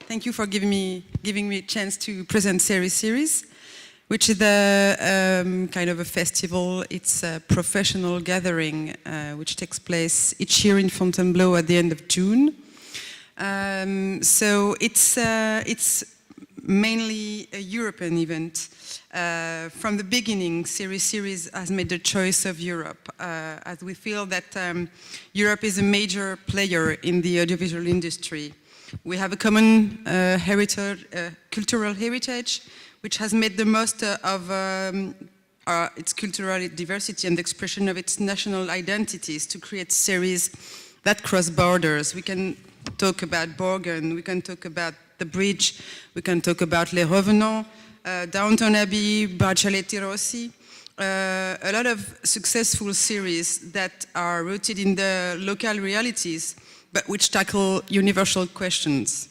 Thank you for giving me a chance to present Series, which is a kind of a festival. It's a professional gathering which takes place each year in Fontainebleau at the end of June. So it's mainly a European event. From the beginning, Series has made the choice of Europe, as we feel that Europe is a major player in the audiovisual industry. We have a common cultural heritage, which has made the most of its cultural diversity and the expression of its national identities to create series that cross borders. We can talk about Borgen, we can talk about The Bridge, we can talk about Les Revenants, Downton Abbey, Braccialetti Rossi, a lot of successful series that are rooted in the local realities, but which tackle universal questions.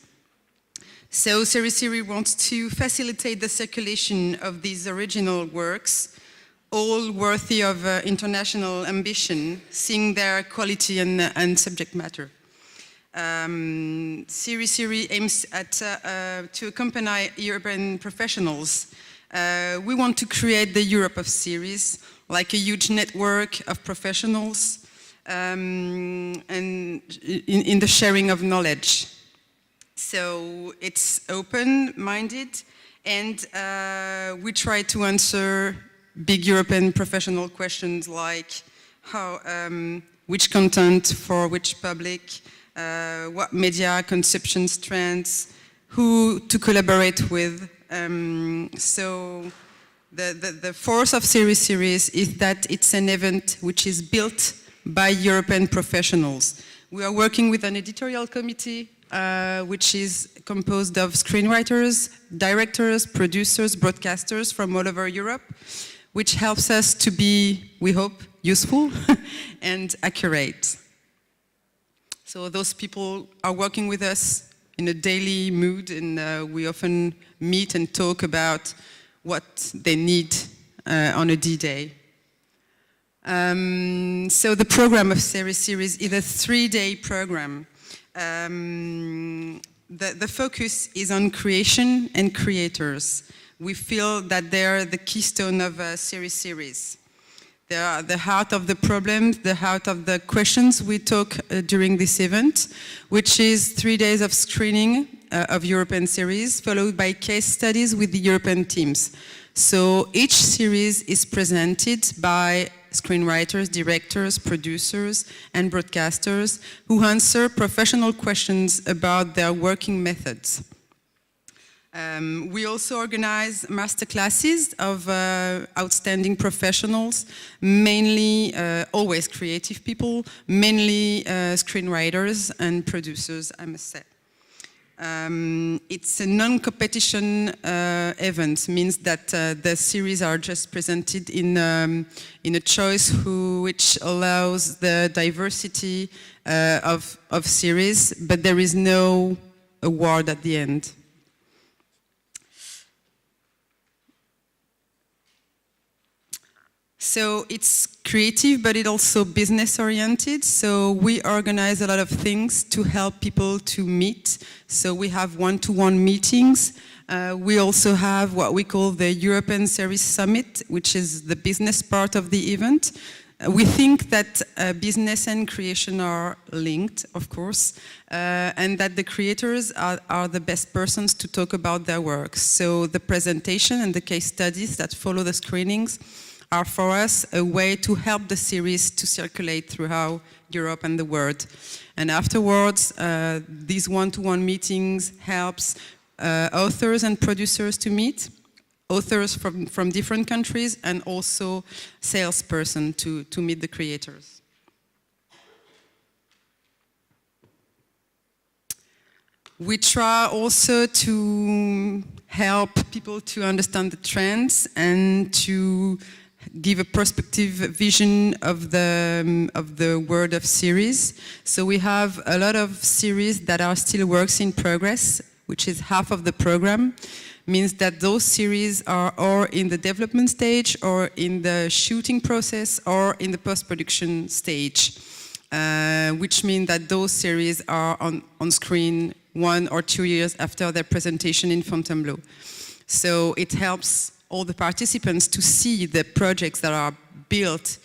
So Série wants to facilitate the circulation of these original works, all worthy of international ambition, seeing their quality and subject matter. Série aims at to accompany European professionals. We want to create the Europe of series, like a huge network of professionals, and in the sharing of knowledge. So it's open-minded, and we try to answer big European professional questions like how, which content for which public, what media conceptions, trends, who to collaborate with. So the force of Series is that it's an event which is built by European professionals. We are working with an editorial committee which is composed of screenwriters, directors, producers, broadcasters from all over Europe, which helps us to be, we hope, useful and accurate. So those people are working with us in a daily mood, and we often meet and talk about what they need on a D-Day. So the program of Series is a 3-day program. The focus is on creation and creators. We feel that they're the keystone of Series. They are the heart of the problems, the heart of the questions we talk during this event, which is 3 days of screening of European series, followed by case studies with the European teams. So each series is presented by screenwriters, directors, producers, and broadcasters who answer professional questions about their working methods. We also organize masterclasses of outstanding professionals, mainly always creative people, mainly screenwriters and producers, I must say. It's a non-competition event, means that the series are just presented in a choice which allows the diversity of series, but there is no award at the end. So it's creative, but it's also business-oriented. So we organize a lot of things to help people to meet. So we have one-to-one meetings. We also have what we call the European Series Summit, which is the business part of the event. We think that business and creation are linked, of course, and that the creators are the best persons to talk about their works. So the presentation and the case studies that follow the screenings are for us a way to help the series to circulate throughout Europe and the world. And afterwards, these one-to-one meetings helps authors and producers to meet, authors from different countries, and also salesperson to meet the creators. We try also to help people to understand the trends and to give a perspective vision of the world of series. So we have a lot of series that are still works in progress, which is half of the program. Means that those series are or in the development stage, or in the shooting process, or in the post-production stage, which means that those series are on screen 1 or 2 years after their presentation in Fontainebleau. So it helps all the participants to see the projects that are built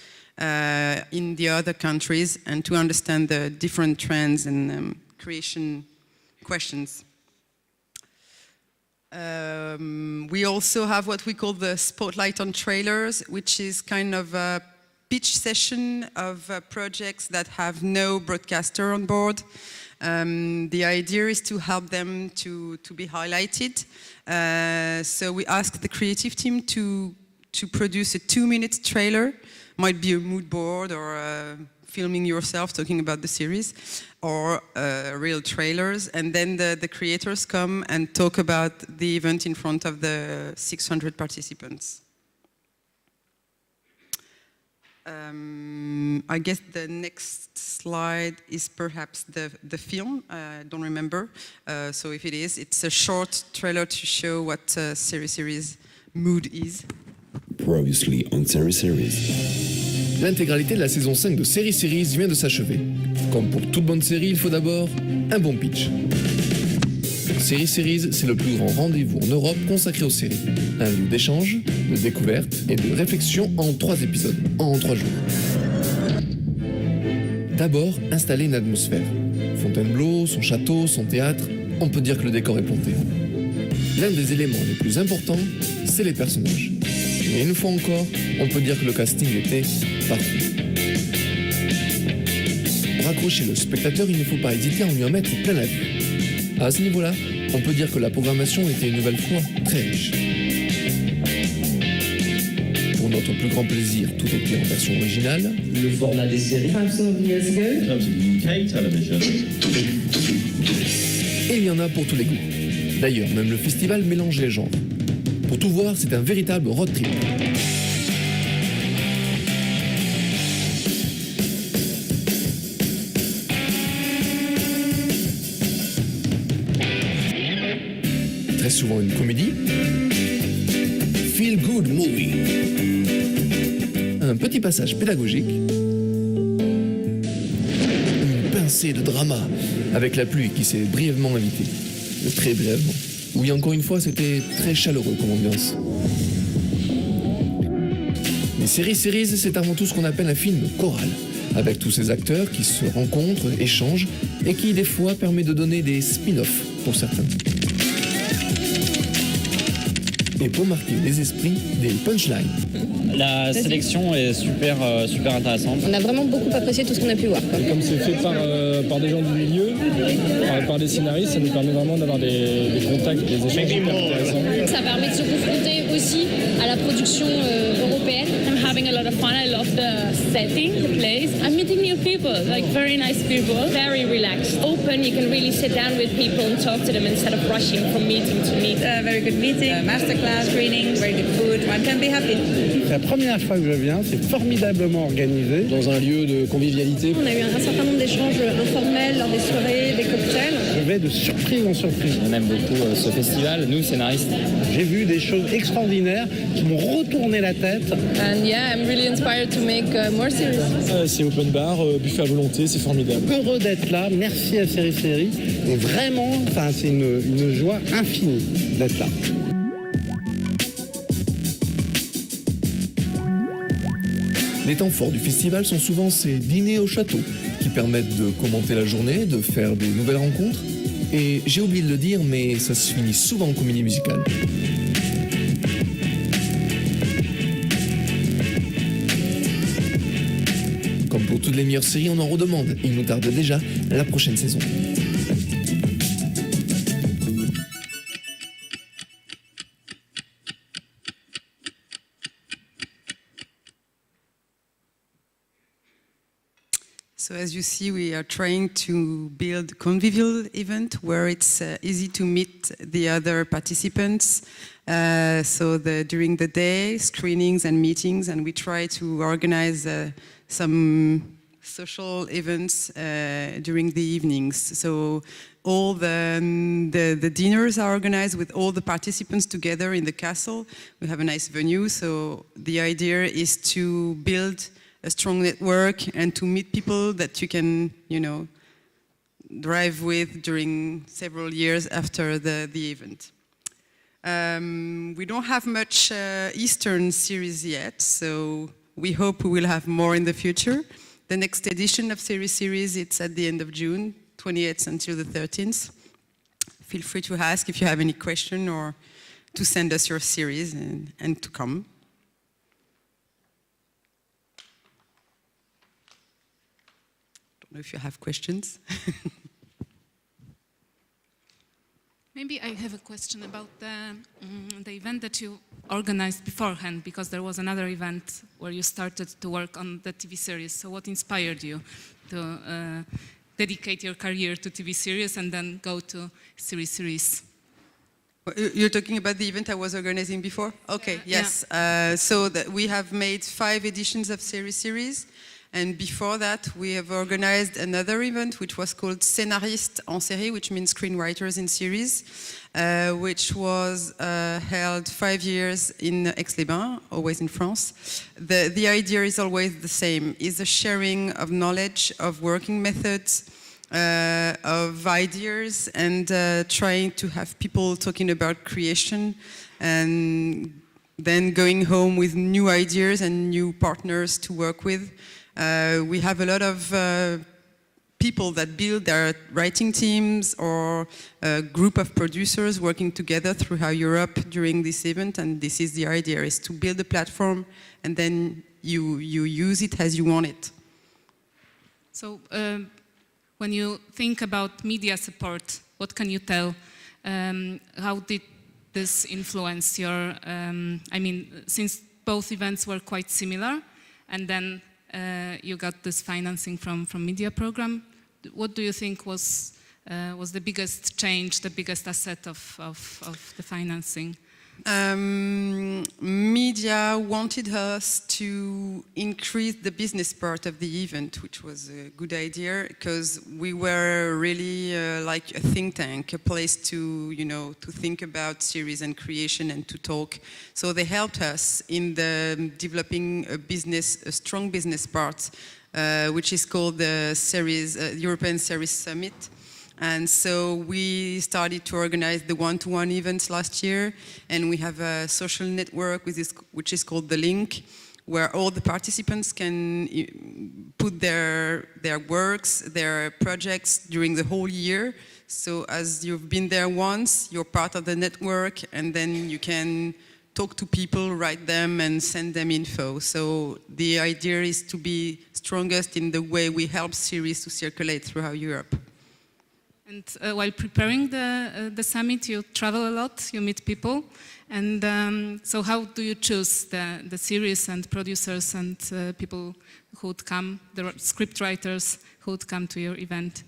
in the other countries and to understand the different trends and creation questions. We also have what we call the Spotlight on Trailers, which is kind of a pitch session of projects that have no broadcaster on board. The idea is to help them to be highlighted. So we ask the creative team to produce a 2-minute trailer. Might be a mood board or filming yourself talking about the series, or real trailers. And then the creators come and talk about the event in front of the 600 participants. I guess the next slide is perhaps the film. I don't remember. So if it is, it's a short trailer to show what Série mood is. Previously on Série. L'intégralité de la saison 5 de Série vient de s'achever. Comme pour toute bonne série, il faut d'abord un bon pitch. Série, c'est le plus grand rendez-vous en Europe consacré aux séries. Un lieu d'échange, de découverte et de réflexion en 3 épisodes, en 3 jours. D'abord, installer une atmosphère. Fontainebleau, son château, son théâtre, on peut dire que le décor est planté. L'un des éléments les plus importants, c'est les personnages. Et une fois encore, on peut dire que le casting était parfait. Pour accrocher le spectateur, il ne faut pas hésiter à en lui en mettre plein la vue. À ce niveau-là, on peut dire que la programmation était une nouvelle fois très riche. Pour notre plus grand plaisir, tout était en version originale. Le format des séries. Et il y en a pour tous les goûts. D'ailleurs, même le festival mélange les genres. Pour tout voir, c'est un véritable road trip. Très souvent une comédie. Feel good movie. Un petit passage pédagogique. Une pincée de drama avec la pluie qui s'est brièvement invitée. Très brièvement. Oui, encore une fois, c'était très chaleureux comme ambiance. Mais Série, c'est avant tout ce qu'on appelle un film choral, avec tous ces acteurs qui se rencontrent, échangent, et qui, des fois, permet de donner des spin-offs pour certains. Et pour marquer les esprits, des punchlines. La sélection est super intéressante. On a vraiment beaucoup apprécié tout ce qu'on a pu voir. Et comme c'est fait par des gens du milieu, par des scénaristes, ça nous permet vraiment d'avoir des contacts, des échanges hyper intéressants. Ça permet de se confronter aussi à la production européenne. I'm having a lot of fun. I love the setting, the place. I'm meeting new people, like very nice people, very relaxed, open. You can really sit down with people and talk to them instead of rushing from meeting to meeting. Very good meeting, masterclass, screenings, very good food. One can be happy. C'est la première fois que je viens, c'est formidablement organisé. Dans un lieu de convivialité. On a eu un certain nombre d'échanges informels lors des soirées, des cocktails. Je vais de surprise en surprise. On aime beaucoup ce festival, nous scénaristes. J'ai vu des choses extraordinaires qui m'ont retourné la tête. And yeah, I'm really inspired to make more series. C'est open bar, buffet à volonté, c'est formidable. Heureux d'être là, merci à Série. Et vraiment, c'est une joie infinie d'être là. Les temps forts du festival sont souvent ces dîners au château qui permettent de commenter la journée, de faire des nouvelles rencontres. Et j'ai oublié de le dire, mais ça se finit souvent en comédie musicale. Comme pour toutes les meilleures séries, on en redemande. Il nous tarde déjà la prochaine saison. So as you see, we are trying to build a convivial event where it's easy to meet the other participants. During the day, screenings and meetings, and we try to organize some social events during the evenings. So all the dinners are organized with all the participants together in the castle. We have a nice venue, so the idea is to build a strong network and to meet people that you can, drive with during several years after the event. We don't have much Eastern series yet, so we hope we will have more in the future. The next edition of series, it's at the end of June, 28th until the 13th. Feel free to ask if you have any question or to send us your series and to come. Don't know if you have questions. Maybe I have a question about the event that you organized beforehand, because there was another event where you started to work on the TV series. So what inspired you to dedicate your career to TV series and then go to series? You're talking about the event I was organizing before? Okay, yes. Yeah. So we have made 5 editions of series. And before that, we have organized another event which was called Scénaristes en série, which means screenwriters in series, which was held 5 years in Aix-les-Bains, always in France. The idea is always the same, is a sharing of knowledge, of working methods, of ideas, and trying to have people talking about creation and then going home with new ideas and new partners to work with. We have a lot of people that build their writing teams or a group of producers working together throughout Europe during this event, and this is the idea, is to build a platform and then you use it as you want it. So when you think about media support, what can you tell? How did this influence your, I mean, since both events were quite similar, and then you got this financing from media program. What do you think was the biggest change, the biggest asset of the financing? Media wanted us to increase the business part of the event, which was a good idea, because we were really like a think tank, a place to, to think about series and creation and to talk. So they helped us in developing a strong business part, which is called the European Series Summit. And so we started to organize the one-to-one events last year, and we have a social network which is called The Link, where all the participants can put their works, their projects during the whole year. So as you've been there once, you're part of the network, and then you can talk to people, write them, and send them info. So the idea is to be strongest in the way we help series to circulate throughout Europe. And while preparing the summit, you travel a lot, you meet people. And so how do you choose the series and producers and people who would come, the script writers who would come to your event?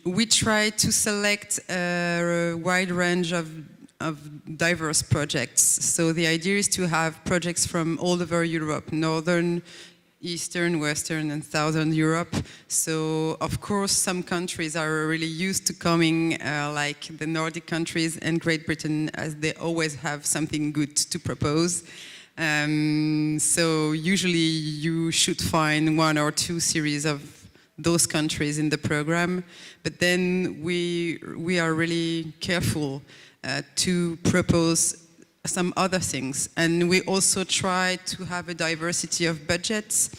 We try to select a wide range of diverse projects. So the idea is to have projects from all over Europe, Northern, Eastern, Western, and Southern Europe. So, of course, some countries are really used to coming, like the Nordic countries and Great Britain, as they always have something good to propose. So, usually you should find 1 or 2 series of those countries in the program. But then we are really careful to propose some other things. And we also try to have a diversity of budgets,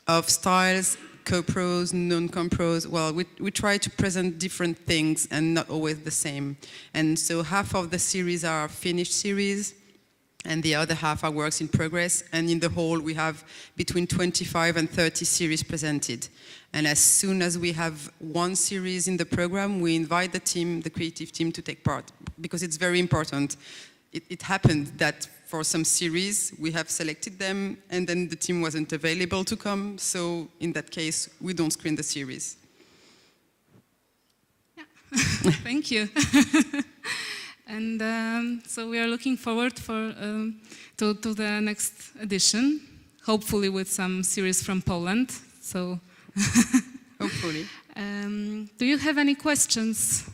of styles, co-pros, non-compros. Well, we try to present different things and not always the same. And so half of the series are finished series, and the other half are works in progress. And in the whole, we have between 25 and 30 series presented. And as soon as we have 1 series in the program, we invite the team, the creative team, to take part, because it's very important. It happened that for some series, we have selected them, and then the team wasn't available to come. So in that case, we don't screen the series. Yeah. Thank you. And so we are looking forward to the next edition, hopefully with some series from Poland. So hopefully. Do you have any questions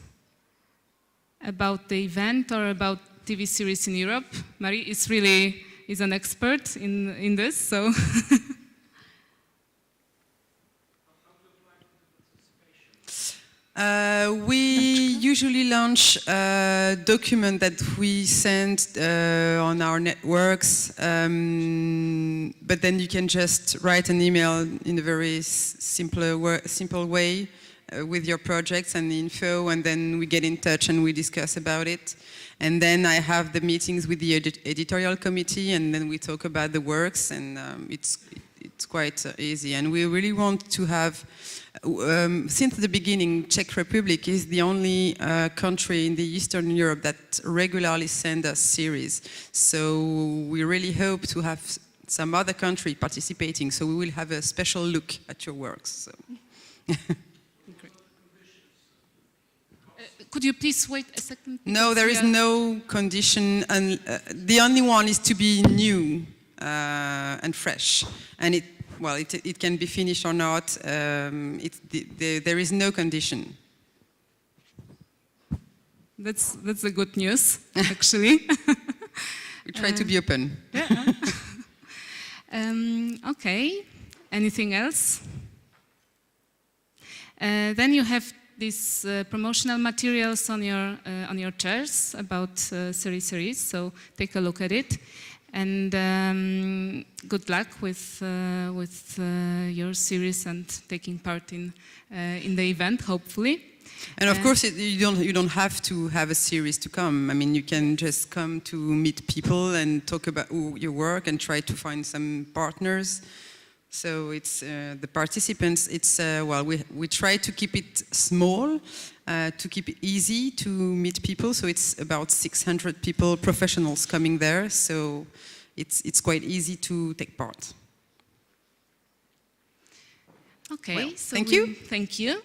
about the event or about TV series in Europe? Marie is an expert in this, so. We usually launch a document that we send on our networks, but then you can just write an email in a very simple way with your projects and the info, and then we get in touch and we discuss about it. And then I have the meetings with the editorial committee, and then we talk about the works, and it's quite easy. And we really want to have, since the beginning, Czech Republic is the only country in the Eastern Europe that regularly sends us series. So we really hope to have some other country participating, so we will have a special look at your works. So. Could you please wait a second? No, there is no condition, and the only one is to be new and fresh. And it can be finished or not. There is no condition. That's the good news, actually. We try to be open. Yeah. Okay. Anything else? Then you have these promotional materials on your chairs about series, so take a look at it, and good luck with your series and taking part in the event, hopefully. And of course, you don't have to have a series to come. I mean, you can just come to meet people and talk about your work and try to find some partners. So it's the participants. It's we try to keep it small, to keep it easy to meet people. So it's about 600 people, professionals coming there. So it's quite easy to take part. Okay. Well, So thank you. Thank you.